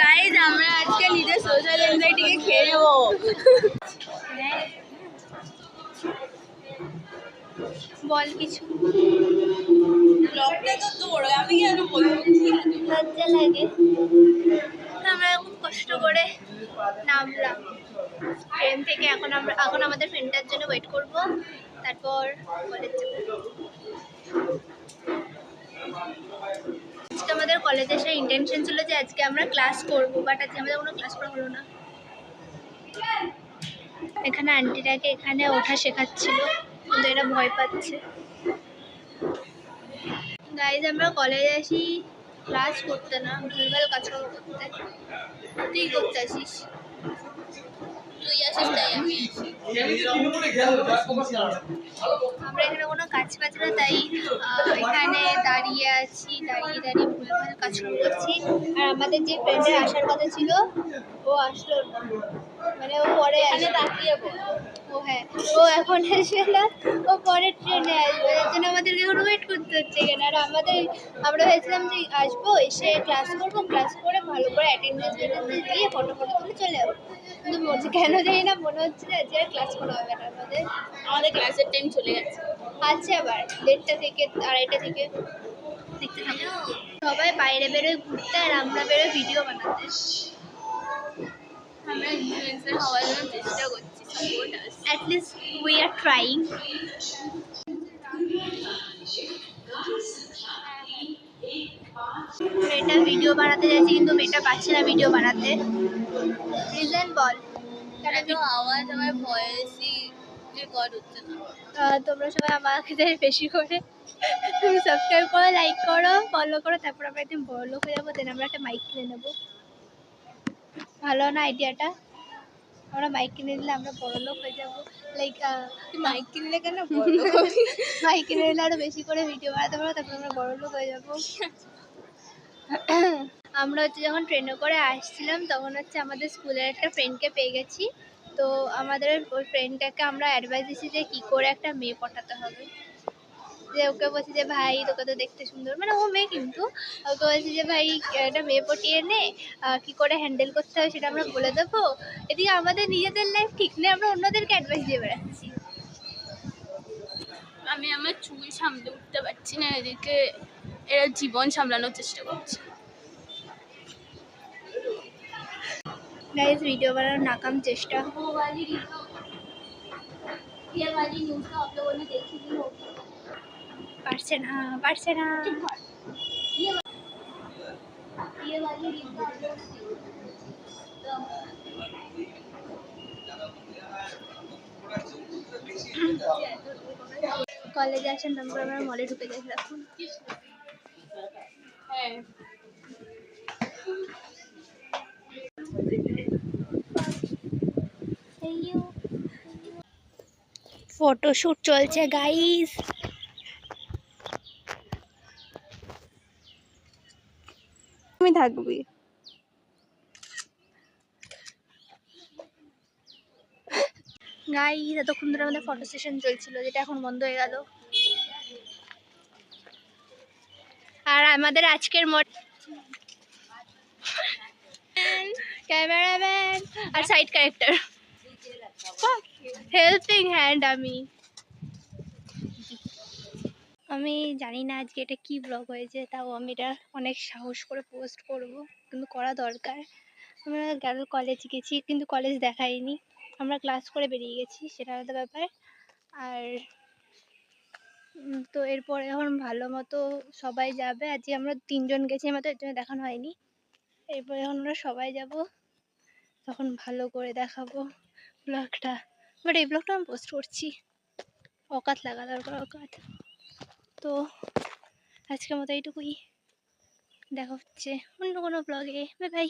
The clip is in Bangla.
গাইজ আমরা আজকে নিজের সোশ্যাল এনজাইটিকে খেয়ে নেবো। বল কিছু। ব্লগটা তো তোর, আমি কেন বলবো? লজ্জা লাগে। আমরা খুব কষ্ট করে নামলাম ট্রেন থেকে। এখন আমাদের ফ্রেন্ডটার জন্য ওয়েট করব, তারপর কলেজ যাব। আজকে আমাদের কলেজে এসে ইন্টেনশন ছিল যে আজকে আমরা ক্লাস করব, বাট আজকে আমাদের কোনো ক্লাস করা হলো না। এখানে আন্টিটাকে এখানে ওঠা শেখাচ্ছিল, কিন্তু এরা ভয় পাচ্ছে। গাইজ আমরা কলেজে আসি ক্লাস করতে না, ভুলভাল কাজকর্ম করতে। তুই করতে আসিস, তুই আসিস তাই আমি আসি। আমরা এখানে কোনো কাজ পাচ্ছি না, তাই এখানে দাঁড়িয়ে আছি, দাঁড়িয়ে ভুলভাল কাজকর্ম করছি। আর আমাদের যে ফ্রেন্ডের আসার কথা ছিল ও আসলো না, মানে ও পরে এখানে তাকিয়ে ও হ্যাঁ ও এখন আসবে না, ও পরের ট্রেনে আসবে। এর জন্য আমাদেরকে এখন ওয়েট করতে হচ্ছে এখানে। আর আমরা ভেবেছিলাম যে আসবো, এসে ক্লাস করবো, ক্লাস করে ভালো করে অ্যাটেন্ডেন্স দিয়ে ফটো তুলে চলে যাবো। কিন্তু কেন জানি না মনে হচ্ছে যে আর ক্লাস করা হবে না। আমাদের ক্লাসের টাইম চলে গেছে, আছে আবার 1:30 থেকে 2:30 থেকে। দেখতে থাকো। সবাই বাইরে বেরোয় ঘুরতে, আর আমরা বেরোয় ভিডিও বানাতে। আমরা ইনফ্লুয়েন্সার হওয়ার জন্য চেষ্টা করছি, support us. At least we are trying. মেয়েটা ভিডিও বানাতে যাচ্ছে, কিন্তু মেয়েটা পাচ্ছে না ভিডিও বানাতে। রিজন বল। কেন আওয়াজ আমার ভয়েসই রেকর্ড হচ্ছে না। তোমরা সবাই আমাকে বেশি করে সাবস্ক্রাইব করো, লাইক করো, ফলো করো, তারপর আমরা একদিন বড়লোক হয়ে যাবো। দেন আমরা একটা মাইক কিনে নেবো। ভালো না আইডিয়াটা? আমরা মাইক কিনে নিলে আমরা বড়লোক হয়ে যাবো। লাইক মাইক কিনলে কেন মাইক কিনে নিলে আরো বেশি করে ভিডিও বানাতে পারবো, তারপর আমরা বড়লোক হয়ে যাবো। আমরা হচ্ছে যখন ট্রেনে করে আসছিলাম, তখন হচ্ছে আমাদের স্কুলের একটা ফ্রেন্ডকে পেয়ে গেছি। তো আমাদের ওই ফ্রেন্ডটাকে আমরা অ্যাডভাইস দিচ্ছি যে কী করে একটা মেয়ে পটাতে হবে। যে ওকে বলছি যে ভাই তোকে তো দেখতে সুন্দর, মানে ও মেয়ে, কিন্তু ওকে বলছি যে ভাই একটা মেয়ে পটিয়ে নে, কী করে হ্যান্ডেল করতে হবে সেটা আমরা বলে দেবো। এদিকে আমাদের নিজেদের লাইফ ঠিক নেই, আমরা অন্যদেরকে অ্যাডভাইস দিয়ে বেড়াচ্ছি। আমি আমার চুল সামলে উঠতে পারছি না, এদিকে এরা জীবন সামলানোর চেষ্টা করছে। গাইস ভিডিও বানানোর নাকাম চেষ্টা। পারছে না। কলেজে আসার নাম করে আমরা মলে ঢুকে যাই এখন। হ্যাঁ ফটোশুট চলছে গাইস। তুমি থাকবি। গাইস এতক্ষণ ধরে আমাদের ফটো সেশন চলছিল, যেটা এখন বন্ধ হয়ে গেল। আর আমাদের আজকের ক্যামেরাম্যান আর সাইড ক্যারেক্টার, হেল্পিং হ্যান্ড। আমি জানি না আজকে এটা কি ব্লগ হয়েছে, তাও আমি এটা অনেক সাহস করে পোস্ট করব, কিন্তু করা দরকার। আমরা গেল কলেজ গেছি, কিন্তু কলেজ দেখাইনি, আমরা ক্লাস করে বেরিয়ে গেছি, সেটা আলাদা ব্যাপার। আর তো এরপরে এখন ভালো মতো সবাই যাবে। আজকে আমরা 3 জন গেছি আমাদের, এর জন্য দেখানো হয়নি। এরপরে এখন আমরা সবাই যাব, তখন ভালো করে দেখাবো ব্লগটা। বাট এই ব্লগটা আমি পোস্ট করছি, অকাত লাগা দরকার, অকাত। তো আজকের মতো এইটুকুই, দেখা হচ্ছে অন্য কোনো ব্লগে। Bye bye.